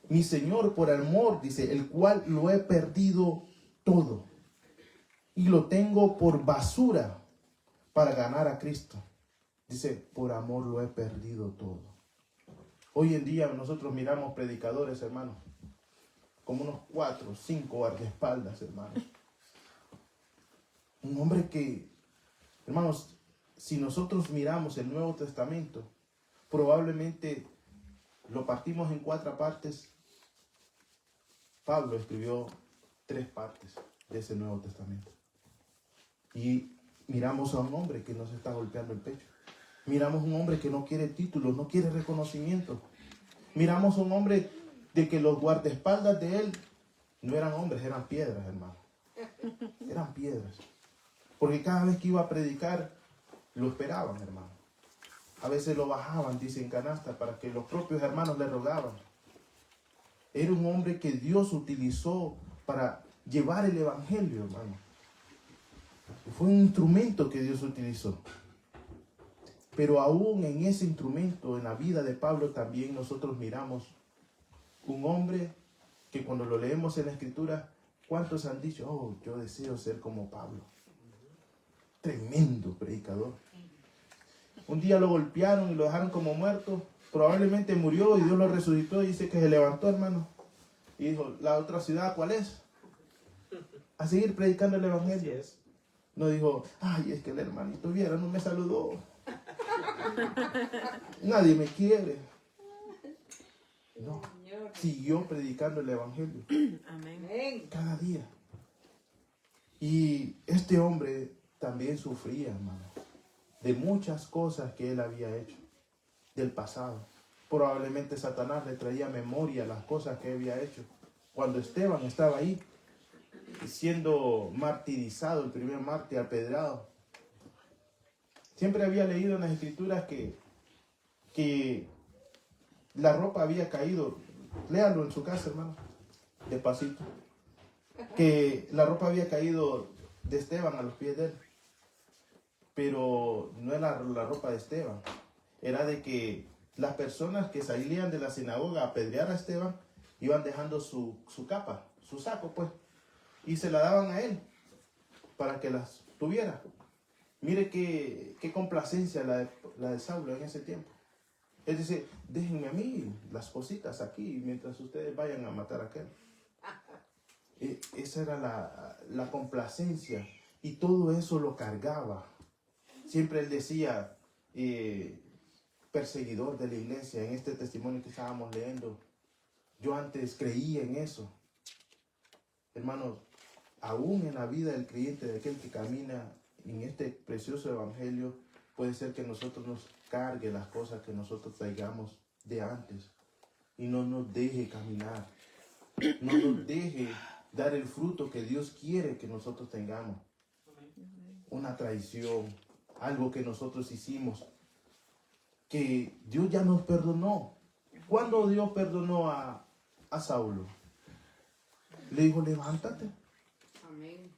mi Señor por amor, dice, el cual lo he perdido todo y lo tengo por basura para ganar a Cristo. Dice, por amor lo he perdido todo. Hoy en día nosotros miramos predicadores, hermanos, como unos 4 o 5 guardaespaldas, hermanos. Un hombre que, hermanos, si nosotros miramos el Nuevo Testamento, probablemente lo partimos en 4 partes. Pablo escribió 3 partes de ese Nuevo Testamento. Y miramos a un hombre que nos está golpeando el pecho. Miramos a un hombre que no quiere títulos, no quiere reconocimiento. Miramos a un hombre de que los guardaespaldas de él no eran hombres, eran piedras, hermano. Eran piedras. Porque cada vez que iba a predicar, lo esperaban, hermano. A veces lo bajaban, dice, en canasta, para que los propios hermanos le rogaban. Era un hombre que Dios utilizó para llevar el evangelio, hermano. Fue un instrumento que Dios utilizó. Pero aún en ese instrumento, en la vida de Pablo también nosotros miramos un hombre que cuando lo leemos en la Escritura, ¿cuántos han dicho, oh, yo deseo ser como Pablo? Tremendo predicador. Un día lo golpearon y lo dejaron como muerto. Probablemente murió y Dios lo resucitó y dice que se levantó, hermano. Y dijo, ¿la otra ciudad cuál es? A seguir predicando el evangelio. No dijo, ay, es que el hermanito Viera no me saludó. Nadie me quiere. No, siguió predicando el evangelio. Amén. Cada día. Y este hombre también sufría, hermano, de muchas cosas que él había hecho, del pasado. Probablemente Satanás le traía memoria las cosas que había hecho. Cuando Esteban estaba ahí, siendo martirizado, el primer mártir apedreado, siempre había leído en las Escrituras que la ropa había caído. Léalo en su casa, hermano, despacito. Que la ropa había caído de Esteban a los pies de él. Pero no era la ropa de Esteban. Era de que las personas que salían de la sinagoga a apedrear a Esteban iban dejando su capa, su saco, pues, y se la daban a él para que las tuviera. Mire qué complacencia la de Saulo en ese tiempo. Él dice, déjenme a mí las cositas aquí mientras ustedes vayan a matar a aquel. Esa era la complacencia y todo eso lo cargaba. Siempre él decía, perseguidor de la iglesia, en este testimonio que estábamos leyendo. Yo antes creía en eso. Hermanos, aún en la vida del creyente, de aquel que camina en este precioso evangelio, puede ser que nosotros nos cargue las cosas que nosotros traigamos de antes y no nos deje caminar, no nos deje dar el fruto que Dios quiere que nosotros tengamos. Una traición, algo que nosotros hicimos, que Dios ya nos perdonó. ¿Cuándo Dios perdonó a Saulo? Le dijo, levántate. Amén.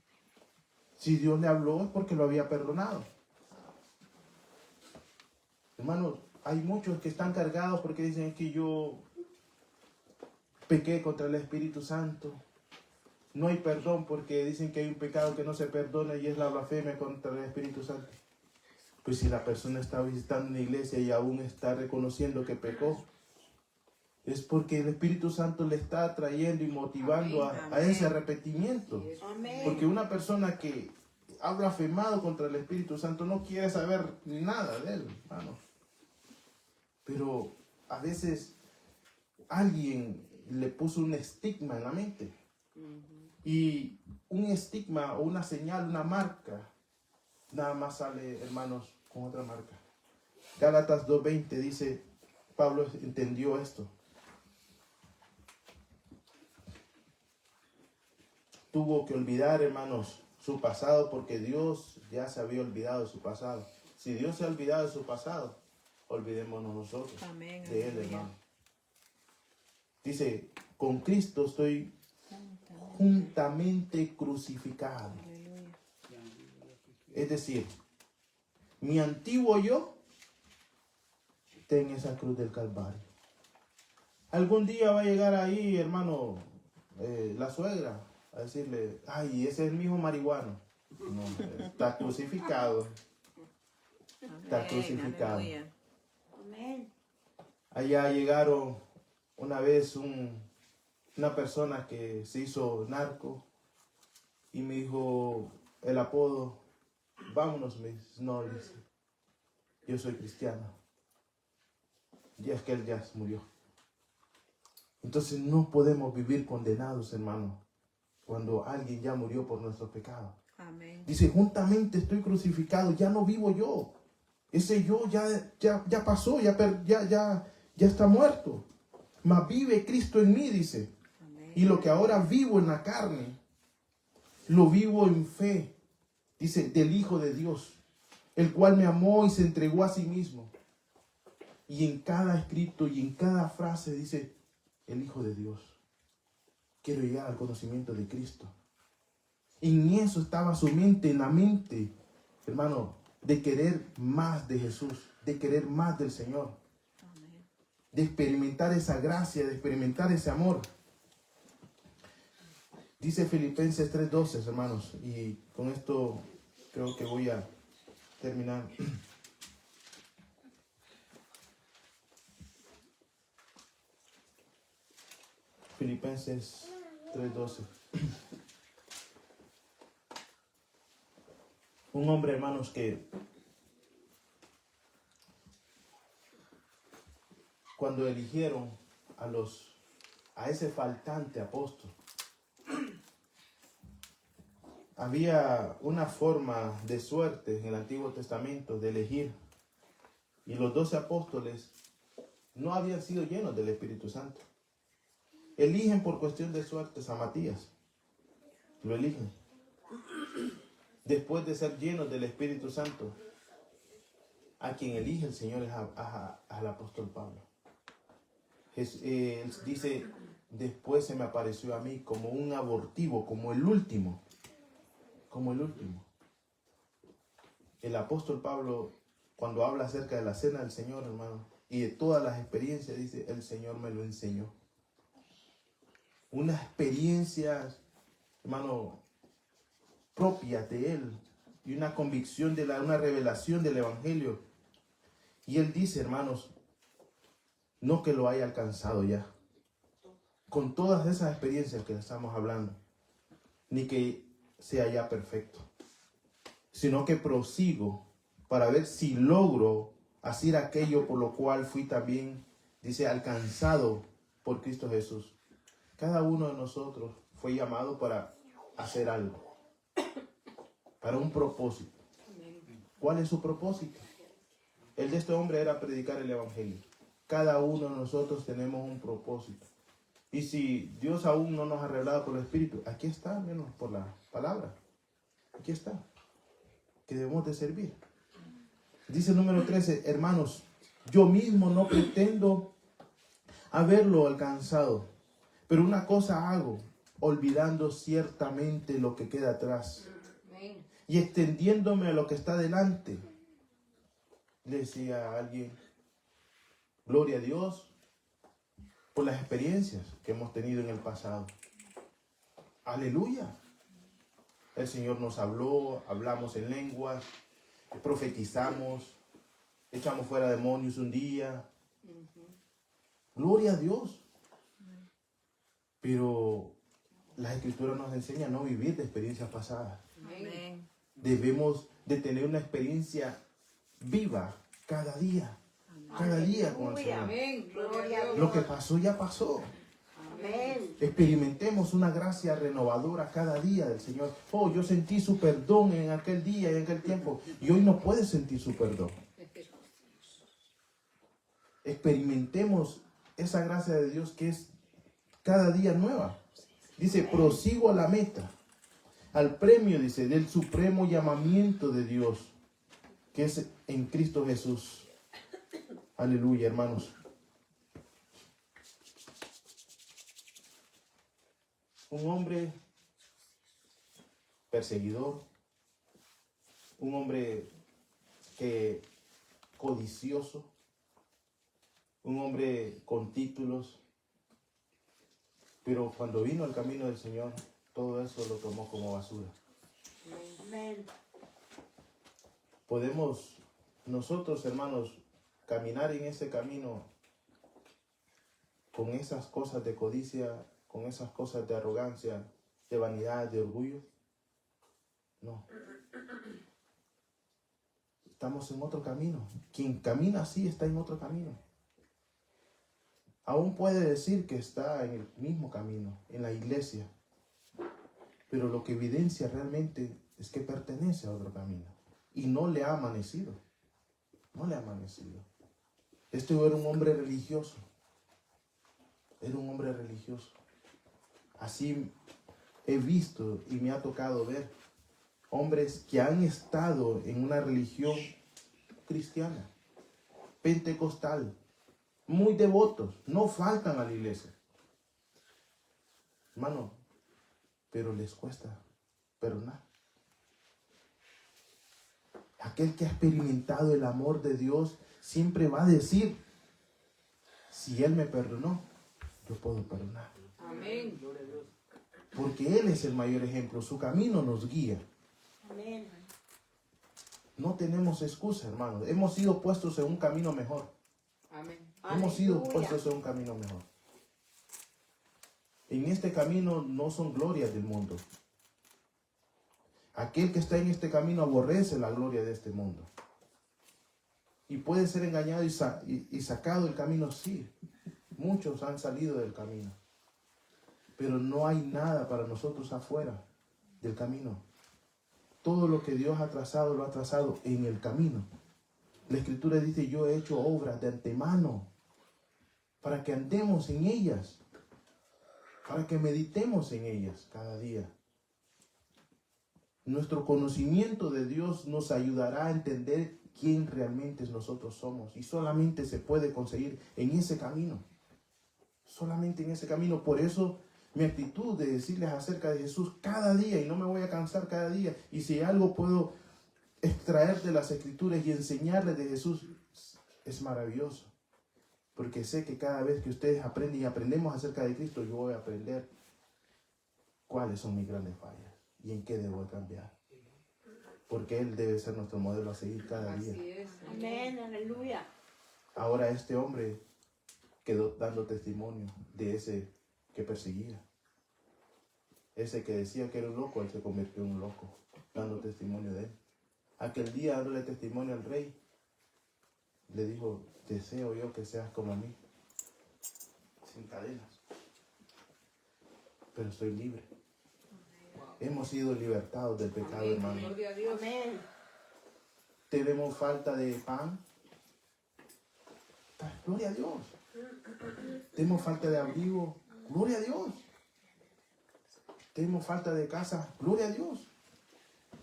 Si Dios le habló es porque lo había perdonado. Hermanos, hay muchos que están cargados porque dicen que yo pequé contra el Espíritu Santo. No hay perdón porque dicen que hay un pecado que no se perdona y es la blasfemia contra el Espíritu Santo. Pues si la persona está visitando una iglesia y aún está reconociendo que pecó, es porque el Espíritu Santo le está atrayendo y motivando a ese arrepentimiento. Amén. Porque una persona que ha blasfemado contra el Espíritu Santo no quiere saber nada de él, hermano. Pero a veces alguien le puso un estigma en la mente. Y un estigma o una señal, una marca, nada más sale, hermanos, con otra marca. Gálatas 2:20 dice, Pablo entendió esto. Tuvo que olvidar, hermanos, su pasado porque Dios ya se había olvidado de su pasado. Si Dios se ha olvidado de su pasado, olvidémonos nosotros Amén, de Él, aleluya. hermano. Dice, con Cristo estoy juntamente crucificado. Aleluya. Es decir, mi antiguo yo está en esa cruz del Calvario. Algún día va a llegar ahí, hermano, la suegra, a decirle, ay, ese es mi hijo marihuano. No, está crucificado. Está Amén, crucificado. aleluya. Amén. Allá llegaron una vez un una persona que se hizo narco y me dijo el apodo, vámonos, me dice, no, dice, yo soy cristiano. Y es que él ya murió. Entonces no podemos vivir condenados, hermano, cuando alguien ya murió por nuestros pecados. Amén. Dice, juntamente estoy crucificado, ya no vivo yo. Ese yo ya pasó, ya está muerto. Mas vive Cristo en mí, dice. Amén. Y lo que ahora vivo en la carne, lo vivo en fe, dice, del Hijo de Dios, el cual me amó y se entregó a sí mismo. Y en cada escrito y en cada frase dice, el Hijo de Dios. Quiero llegar al conocimiento de Cristo. En eso estaba su mente, en la mente, hermano, de querer más de Jesús, de querer más del Señor, Amén. de experimentar esa gracia, de experimentar ese amor. Dice Filipenses 3:12, hermanos, y con esto creo que voy a terminar. Filipenses 3:12. Un hombre, hermanos, que cuando eligieron a ese faltante apóstol, había una forma de suerte en el Antiguo Testamento de elegir. Y los 12 apóstoles no habían sido llenos del Espíritu Santo. Eligen por cuestión de suerte a Matías. Lo eligen. Después de ser llenos del Espíritu Santo, a quien elige el Señor es al apóstol Pablo. Dice, después se me apareció a mí como un abortivo, como el último. Como el último. El apóstol Pablo, cuando habla acerca de la cena del Señor, hermano, y de todas las experiencias, dice, el Señor me lo enseñó. Unas experiencias, hermano, propias de Él, y una convicción una revelación del Evangelio. Y Él dice, hermanos, no que lo haya alcanzado ya, con todas esas experiencias que estamos hablando, ni que sea ya perfecto, sino que prosigo para ver si logro hacer aquello por lo cual fui también, dice, alcanzado por Cristo Jesús. Cada uno de nosotros fue llamado para hacer algo, para un propósito. ¿Cuál es su propósito? El de este hombre era predicar el Evangelio. Cada uno de nosotros tenemos un propósito. Y si Dios aún no nos ha revelado por el Espíritu, aquí está, menos por la palabra. Aquí está. Que debemos de servir. Dice el número 13, hermanos, yo mismo no pretendo haberlo alcanzado, pero una cosa hago, olvidando ciertamente lo que queda atrás y extendiéndome a lo que está delante. Le decía a alguien, gloria a Dios por las experiencias que hemos tenido en el pasado. Aleluya. El Señor nos habló, hablamos en lenguas, profetizamos, echamos fuera demonios un día. Gloria a Dios. Pero la Escritura nos enseña a no vivir de experiencias pasadas. Amén. Debemos de tener una experiencia viva cada día. Cada día con el Señor. Amén. Gloria a Dios. Lo que pasó ya pasó. Amén. Experimentemos una gracia renovadora cada día del Señor. Oh, yo sentí su perdón en aquel día y en aquel tiempo. Y hoy no puedes sentir su perdón. Experimentemos esa gracia de Dios que es cada día nueva. Dice, prosigo a la meta, al premio, dice, del supremo llamamiento de Dios, que es en Cristo Jesús. Aleluya, hermanos. Un hombre perseguidor, un hombre codicioso, un hombre con títulos, pero cuando vino al camino del Señor, todo eso lo tomó como basura. Amén. Podemos nosotros, hermanos, caminar en ese camino con esas cosas de codicia con esas cosas de arrogancia, de vanidad, de orgullo. No. Estamos en otro camino. Quien camina así está en otro camino. Aún puede decir que está en el mismo camino, en la iglesia. Pero lo que evidencia realmente es que pertenece a otro camino. Y no le ha amanecido. No le ha amanecido. Este era un hombre religioso. Era un hombre religioso. Así he visto y me ha tocado ver hombres que han estado en una religión cristiana, pentecostal, muy devotos, no faltan a la iglesia. Hermano, pero les cuesta perdonar. Aquel que ha experimentado el amor de Dios siempre va a decir, si Él me perdonó, yo puedo perdonar. Amén. Porque Él es el mayor ejemplo, su camino nos guía. Amén. No tenemos excusa, hermanos. Hemos sido puestos en un camino mejor. Amén. Hemos sido Aleluya. puestos en un camino mejor. En este camino no son glorias del mundo. Aquel que está en este camino aborrece la gloria de este mundo. Y puede ser engañado y sacado del camino, sí. Muchos han salido del camino. Pero no hay nada para nosotros afuera del camino. Todo lo que Dios ha trazado, lo ha trazado en el camino. La Escritura dice, yo he hecho obras de antemano para que andemos en ellas, para que meditemos en ellas cada día. Nuestro conocimiento de Dios nos ayudará a entender quién realmente nosotros somos. Y solamente se puede conseguir en ese camino. Solamente en ese camino. Por eso mi actitud de decirles acerca de Jesús cada día, y no me voy a cansar cada día. Y si algo puedo extraer de las Escrituras y enseñarles de Jesús, es maravilloso. Porque sé que cada vez que ustedes aprenden y aprendemos acerca de Cristo, yo voy a aprender cuáles son mis grandes fallas y en qué debo cambiar. Porque Él debe ser nuestro modelo a seguir cada día. Así es. Amén, aleluya. Ahora este hombre quedó dando testimonio de ese que perseguía. Ese que decía que era un loco, él se convirtió en un loco, dando testimonio de él. Aquel día, dándole testimonio al rey, le dijo, deseo yo que seas como a mí, sin cadenas, pero estoy libre. Hemos sido libertados del pecado, Amén. hermano. Gloria a Dios. Amén. Tenemos falta de pan. Gloria a Dios. Tenemos falta de abrigo. Gloria a Dios. Tenemos falta de casa. Gloria a Dios.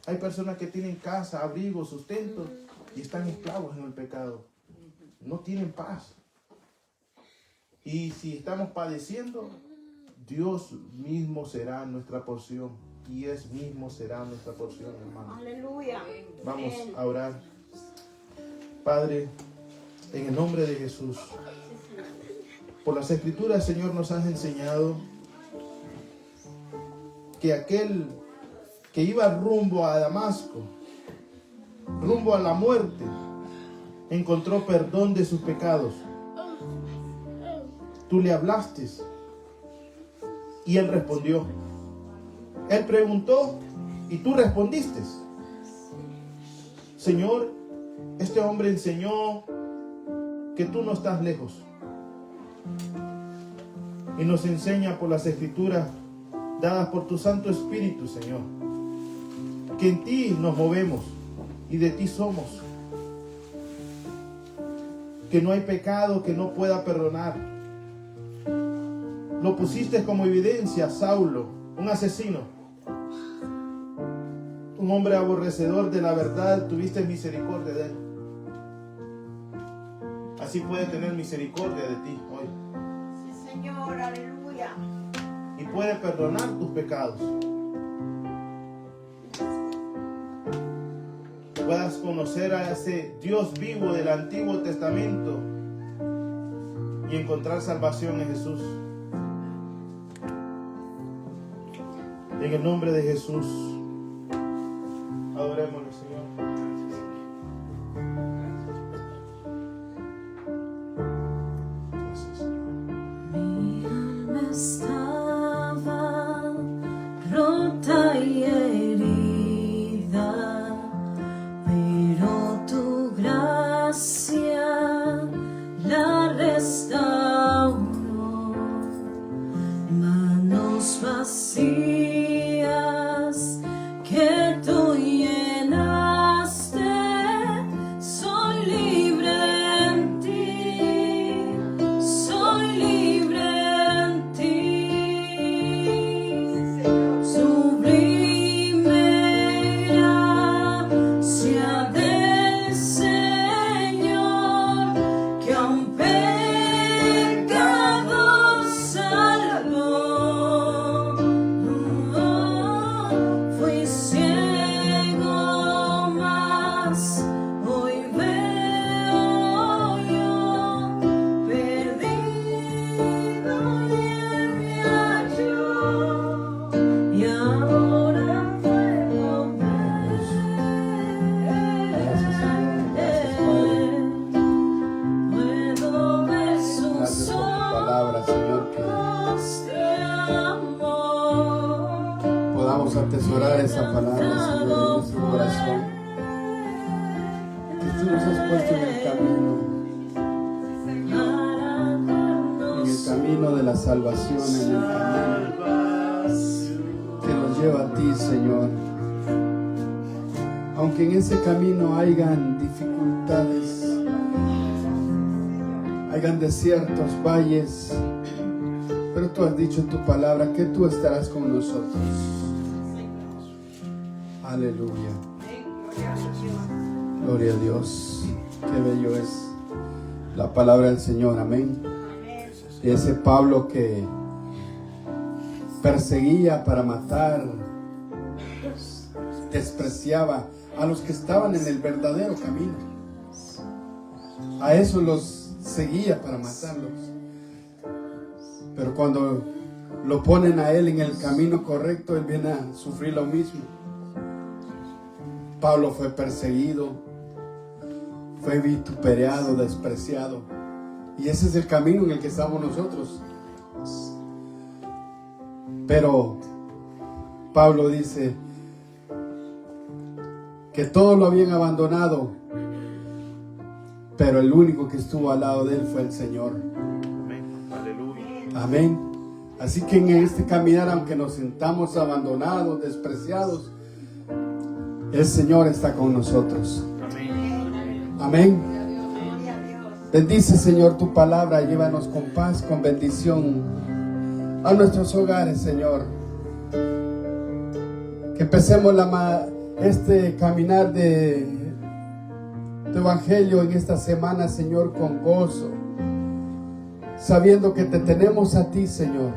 Hay personas que tienen casa, abrigo, sustento y están esclavos en el pecado. No tienen paz. Y si estamos padeciendo, Dios mismo será nuestra porción. Y Él mismo será nuestra porción, hermano. Aleluya. Vamos Amén. a orar. Padre, en el nombre de Jesús, por las Escrituras, Señor, nos has enseñado que aquel que iba rumbo a Damasco, rumbo a la muerte, encontró perdón de sus pecados. Tú le hablaste y él respondió. Él preguntó y tú respondiste. Señor, este hombre enseñó que tú no estás lejos. Y nos enseña por las Escrituras dadas por tu Santo Espíritu, Señor, que en ti nos movemos y de ti somos. Que no hay pecado que no pueda perdonar. Lo pusiste como evidencia a Saulo, un asesino, un hombre aborrecedor de la verdad, tuviste misericordia de él. Así puede tener misericordia de ti hoy. Sí, Señor, aleluya. Y puede perdonar tus pecados. Puedas conocer a ese Dios vivo del Antiguo Testamento y encontrar salvación en Jesús. En el nombre de Jesús, adorémoslo, Señor. Gracias, Señor. Mi alma está Vamos a atesorar esa palabra, Señor, en nuestro corazón. Que tú nos has puesto en el camino de la salvación, en el camino que nos lleva a ti, Señor. Aunque en ese camino hayan dificultades, hayan desiertos, valles, pero tú has dicho en tu palabra que tú estarás con nosotros. Aleluya. Gloria a Dios. Qué bello es la palabra del Señor. Amén. Y ese Pablo que perseguía para matar, despreciaba a los que estaban en el verdadero camino. A esos los seguía para matarlos. Pero cuando lo ponen a él en el camino correcto, él viene a sufrir lo mismo. Pablo fue perseguido, fue vituperado, despreciado. Y ese es el camino en el que estamos nosotros. Pero Pablo dice que todos lo habían abandonado, pero el único que estuvo al lado de él fue el Señor. Amén. Aleluya. Amén. Así que en este caminar, aunque nos sintamos abandonados, despreciados, el Señor está con nosotros. Amén. Amén. Bendice, Señor, tu palabra. Llévanos con paz, con bendición a nuestros hogares, Señor. Que empecemos este caminar de tu evangelio en esta semana, Señor, con gozo, sabiendo que te tenemos a ti, Señor.